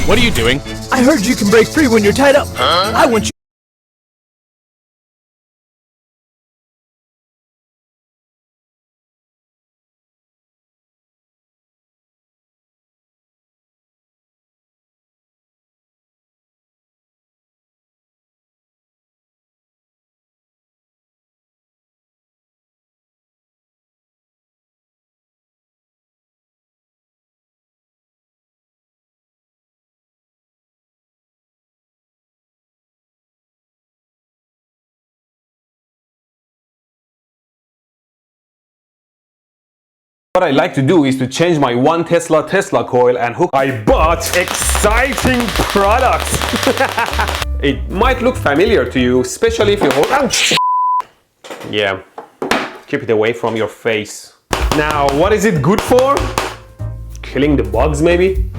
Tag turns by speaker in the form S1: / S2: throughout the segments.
S1: What are you doing?
S2: I heard you can break free when you're tied up. I want you.
S3: What I like to do is to change my 1 Tesla coil and hook. I bought exciting products. It might look familiar to you, especially if you hold on. Yeah, keep it away from your face. Now, what is it good for? Killing the bugs, maybe?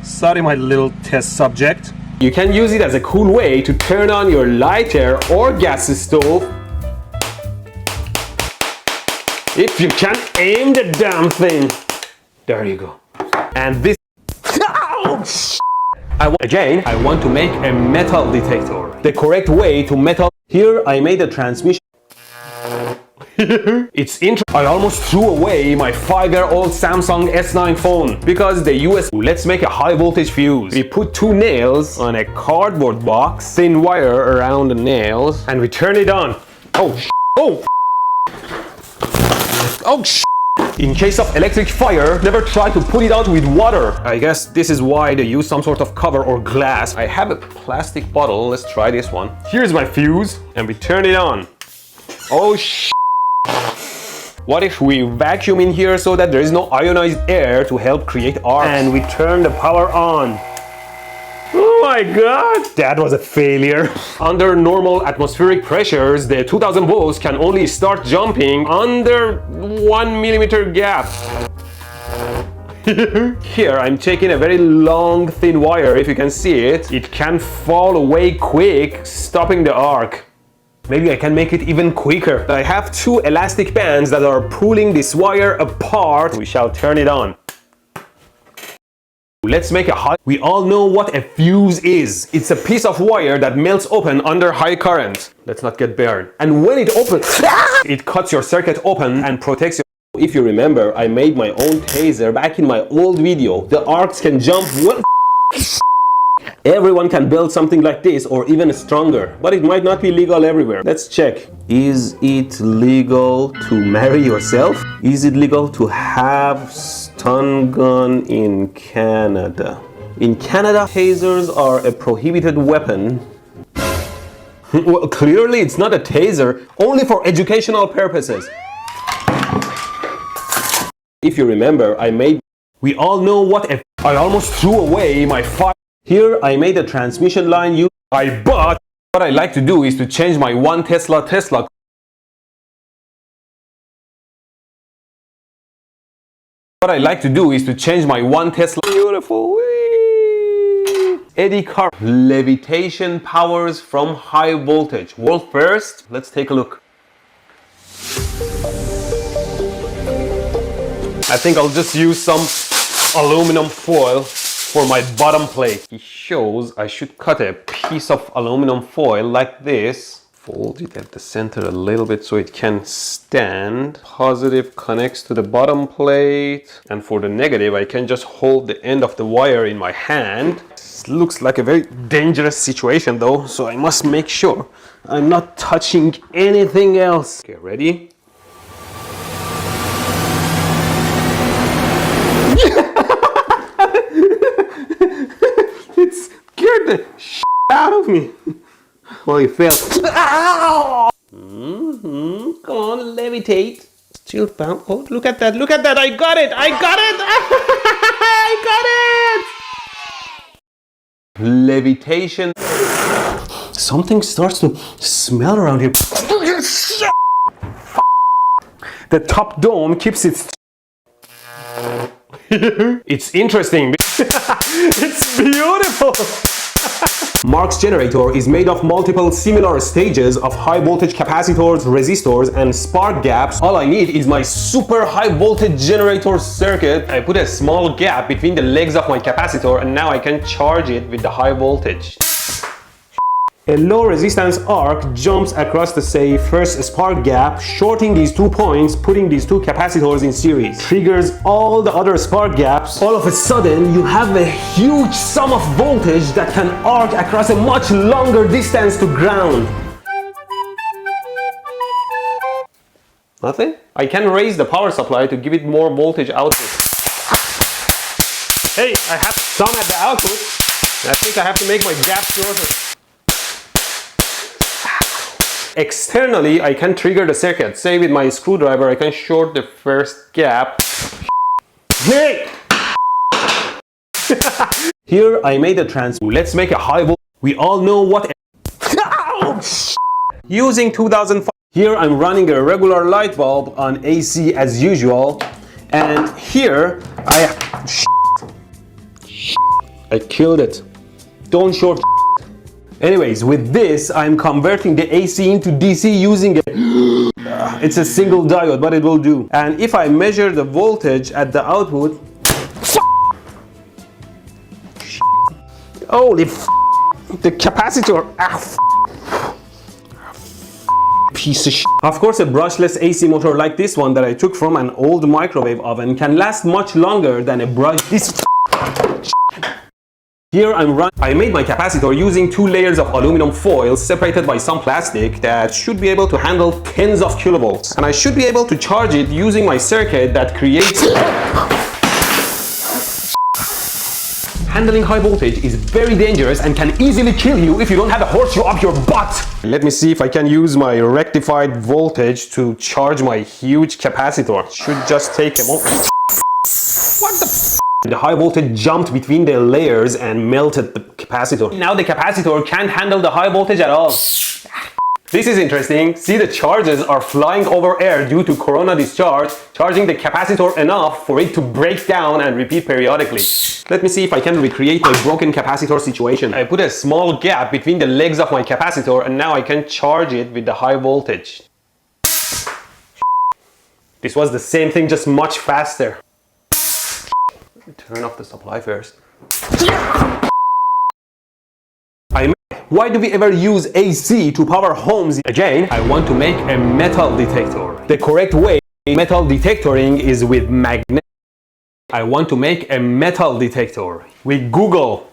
S3: Sorry, my little test subject. You can use it as a cool way to turn on your lighter or gas stove. If you can aim the damn thing. There you go. And this. Again, I want to make a metal detector. The correct way to metal. Here I made a transmission. It's interesting. I almost threw away my 5-year-old Samsung S9 phone because the US. Let's make a high voltage fuse. We put 2 nails on a cardboard box, thin wire around the nails, and we turn it on. Oh, oh. Oh, in case of electric fire, never try to put it out with water. I guess this is why they use some sort of cover or glass. I have a plastic bottle. Let's try this one. Here's my fuse, and we turn it on. Oh, what if we vacuum in here so that there is no ionized air to help create arcs? And we turn the power on. Oh my god, that was a failure. Under normal atmospheric pressures, the 2000 volts can only start jumping under 1 millimeter gap. Here I'm taking a very long thin wire. If you can see it, it can fall away quick, stopping the arc. Maybe I can make it even quicker. I have 2 elastic bands that are pulling this wire apart. We shall turn it on. Let's make a high. We all know what a fuse is. It's a piece of wire that melts open under high current. Let's not get burned. And when it opens, it cuts your circuit open and protects you. If you remember, I made my own taser back in my old video. The arcs can jump well. Everyone can build something like this or even stronger, but it might not be legal everywhere. Let's check. Is it legal to marry yourself? Is it legal to have stun gun in Canada? In Canada, tasers are a prohibited weapon. Well, clearly it's not a taser, only for educational purposes. If you remember, we all know what a. I almost threw away my fire. Here I made a transmission line. I bought. What I like to do is to change my 1 Tesla. What I like to do is to change my 1 Tesla. Beautiful. Whee! Eddy current. Levitation powers from high voltage. World first. Let's take a look. I think I'll just use some aluminum foil for my bottom plate. It shows I should cut a piece of aluminum foil like this. Fold it at the center a little bit so it can stand. Positive connects to the bottom plate. And for the negative, I can just hold the end of the wire in my hand. This looks like a very dangerous situation though, so I must make sure I'm not touching anything else. Okay, ready? It scared the shit out of me. Well, you failed. Ow! Come on, levitate. Still bound. Oh, look at that. Look at that. I got it. I got it. I got it. Levitation. Something starts to smell around here. The top dome keeps its. It's interesting. It's beautiful. Mark's generator is made of multiple similar stages of high voltage capacitors, resistors, and spark gaps. All I need is my super high voltage generator circuit. I put a small gap between the legs of my capacitor and now I can charge it with the high voltage. A low resistance arc jumps across the, say, first spark gap, shorting these 2 points, putting these 2 capacitors in series. Triggers all the other spark gaps. All of a sudden, you have a huge sum of voltage that can arc across a much longer distance to ground. Nothing? I can raise the power supply to give it more voltage output. Hey, I have some at the output. I think I have to make my gap shorter. Externally, I can trigger the circuit. Say with my screwdriver, I can short the first gap. Hey! Here I made a transformer. Let's make a high voltage. We all know what. Using 2005. Here I'm running a regular light bulb on AC as usual. And here I killed it. Don't short. Anyways, with this, I'm converting the AC into DC using it's a single diode, but it will do. And if I measure the voltage at the output, holy the capacitor, piece of shit. Of course, a brushless AC motor like this one that I took from an old microwave oven can last much longer than a brush. Here I made my capacitor using 2 layers of aluminum foil separated by some plastic that should be able to handle tens of kilovolts. And I should be able to charge it using my circuit that creates... Handling high voltage is very dangerous and can easily kill you if you don't have a horseshoe up your butt. Let me see if I can use my rectified voltage to charge my huge capacitor. Should just take a moment. What the f? The high voltage jumped between the layers and melted the capacitor. Now the capacitor can't handle the high voltage at all. This is interesting. See, the charges are flying over air due to corona discharge, charging the capacitor enough for it to break down and repeat periodically. Let me see if I can recreate my broken capacitor situation. I put a small gap between the legs of my capacitor and now I can charge it with the high voltage. This was the same thing, just much faster. Turn off the supply first. Why do we ever use AC to power homes? Again, I want to make a metal detector. The correct way metal detectoring is with magnet. I want to make a metal detector. We Google.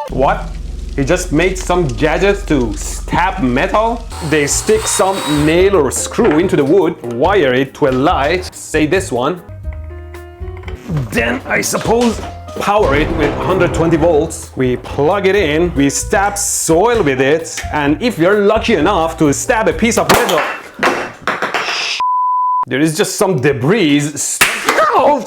S3: What? He just made some gadgets to stab metal? They stick some nail or screw into the wood, wire it to a light, say this one. Then I suppose power it with 120 volts. We plug it in, we stab soil with it, and if you're lucky enough to stab a piece of metal, there is just some debris. Oh,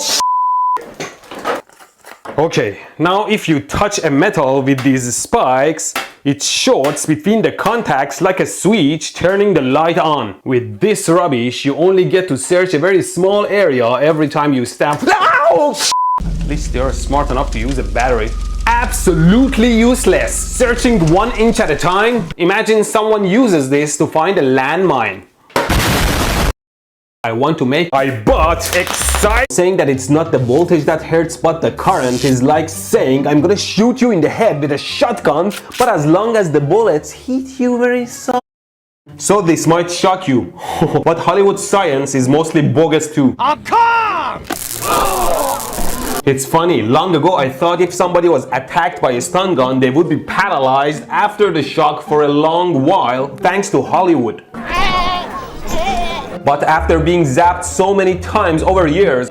S3: okay, now if you touch a metal with these spikes, it shorts between the contacts like a switch, turning the light on. With this rubbish, you only get to search a very small area every time you stab. At least they are smart enough to use a battery. Absolutely useless. Searching 1 inch at a time. Imagine someone uses this to find a landmine. I want to make I bought excite. Saying that it's not the voltage that hurts but the current is like saying I'm gonna shoot you in the head with a shotgun, but as long as the bullets hit you very soft. So this might shock you, but Hollywood science is mostly bogus too. I'm calm! It's funny, long ago I thought if somebody was attacked by a stun gun, they would be paralyzed after the shock for a long while, thanks to Hollywood. But after being zapped so many times over years,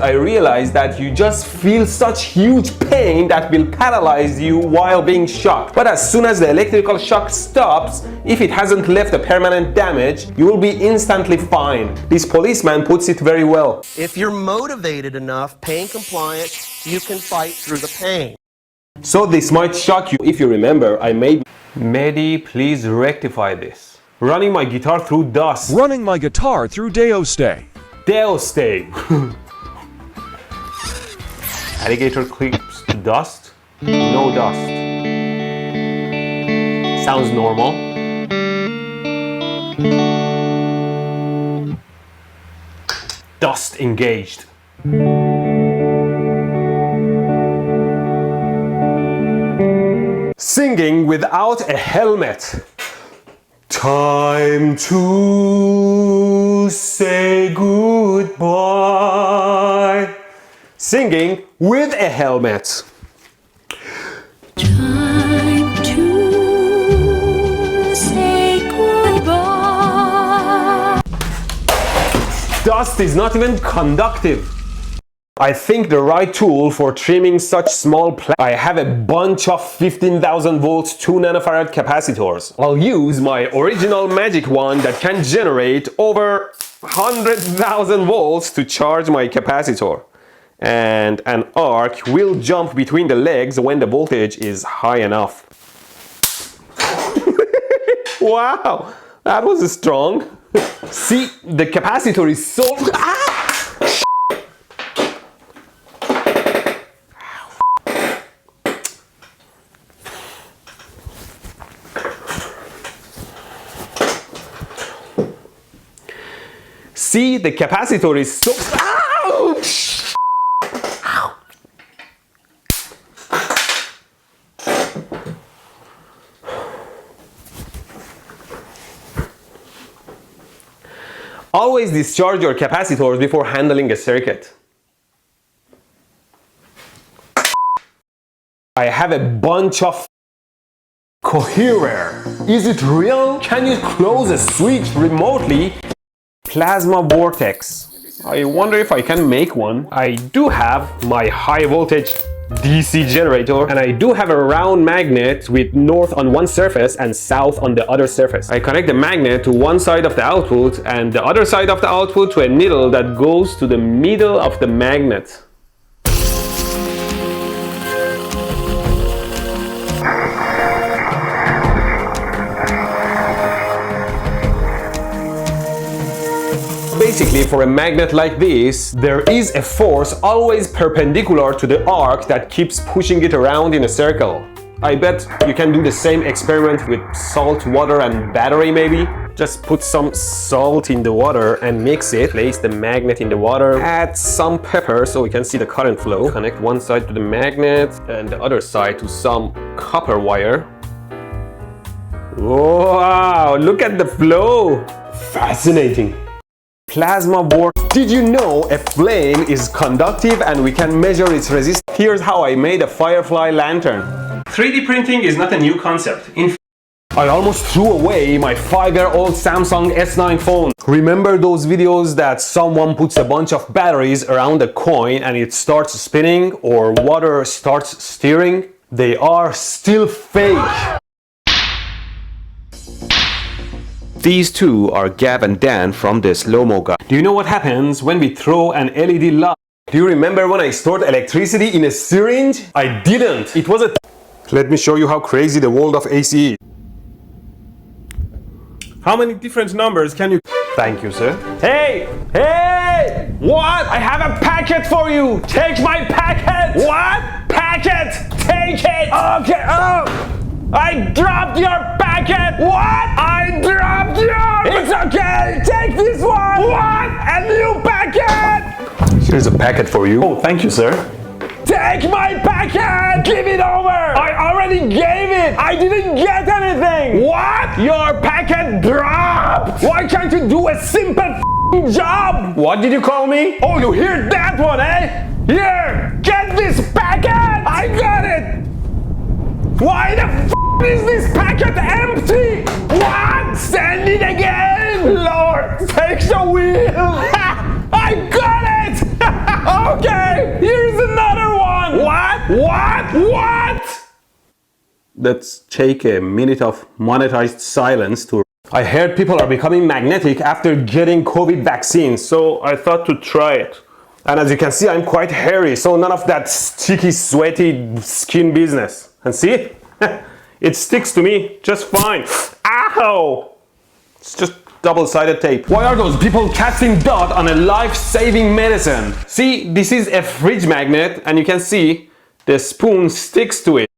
S3: I realized that you just feel such huge pain that will paralyze you while being shocked. But as soon as the electrical shock stops, if it hasn't left a permanent damage, you will be instantly fine. This policeman puts it very well.
S1: If you're motivated enough, pain compliant, you can fight through the pain.
S3: So this might shock you. If you remember, I made Mehdi, please rectify this. Running my guitar through dust.
S2: Running my guitar through Deo Stay.
S3: Deo Stay. Alligator clips to dust? No dust. Sounds normal. Dust engaged. Singing without a helmet. Time to say goodbye. Singing with a helmet.
S4: Time to say goodbye.
S3: Dust is not even conductive. I think the right tool for trimming such small plants. I have a bunch of 15,000 volts 2 nanofarad capacitors. I'll use my original magic wand that can generate over 100,000 volts to charge my capacitor. And an arc will jump between the legs when the voltage is high enough. Wow, that was strong. See, the capacitor is so... See, the capacitor is so... Ouch! Always discharge your capacitors before handling a circuit. I have a bunch of coherer. Is it real? Can you close a switch remotely? Plasma vortex. I wonder if I can make one. I do have my high voltage DC generator, and I do have a round magnet with north on one surface and south on the other surface. I connect the magnet to one side of the output and the other side of the output to a needle that goes to the middle of the magnet. Basically, for a magnet like this, there is a force always perpendicular to the arc that keeps pushing it around in a circle. I bet you can do the same experiment with salt, water and battery maybe. Just put some salt in the water and mix it. Place the magnet in the water. Add some pepper so we can see the current flow. Connect one side to the magnet and the other side to some copper wire. Wow, look at the flow. Fascinating. Plasma vortex. Did you know a flame is conductive and we can measure its resistance? Here's how I made a firefly lantern. 3D printing is not a new concept. I almost threw away my 5-year-old Samsung S9 phone. Remember those videos that someone puts a bunch of batteries around a coin and it starts spinning or water starts stirring? They are still fake. These two are Gab and Dan from the Slow-Mo Guy. Do you know what happens when we throw an LED light? Do you remember when I stored electricity in a syringe? I didn't. It was a... Let me show you how crazy the world of AC is. How many different numbers can you... Thank you, sir. Hey! Hey! What? I have a packet for you! Take my packet! What? Packet! Take it! Okay, oh! I dropped your packet! What? I dropped your... It's okay! Take this one! What? A new packet! Here's a packet for you. Oh, thank you, sir. Take my packet! Give it over! I already gave it! I didn't get anything! What? Your packet dropped! Why can't you do a simple job? What did you call me? Oh, you hear that one, eh? Here! Get this packet! I got it! Why the is this packet empty? What? Send it again! Lord, take the wheel! I got it! Okay, here's another one! What? What? Let's take a minute of monetized silence to... I heard people are becoming magnetic after getting COVID vaccine, so I thought to try it. And as you can see, I'm quite hairy, so none of that sticky, sweaty skin business. And see? It sticks to me just fine. Ow! It's just double-sided tape. Why are those people casting doubt on a life-saving medicine? See, this is a fridge magnet and you can see the spoon sticks to it.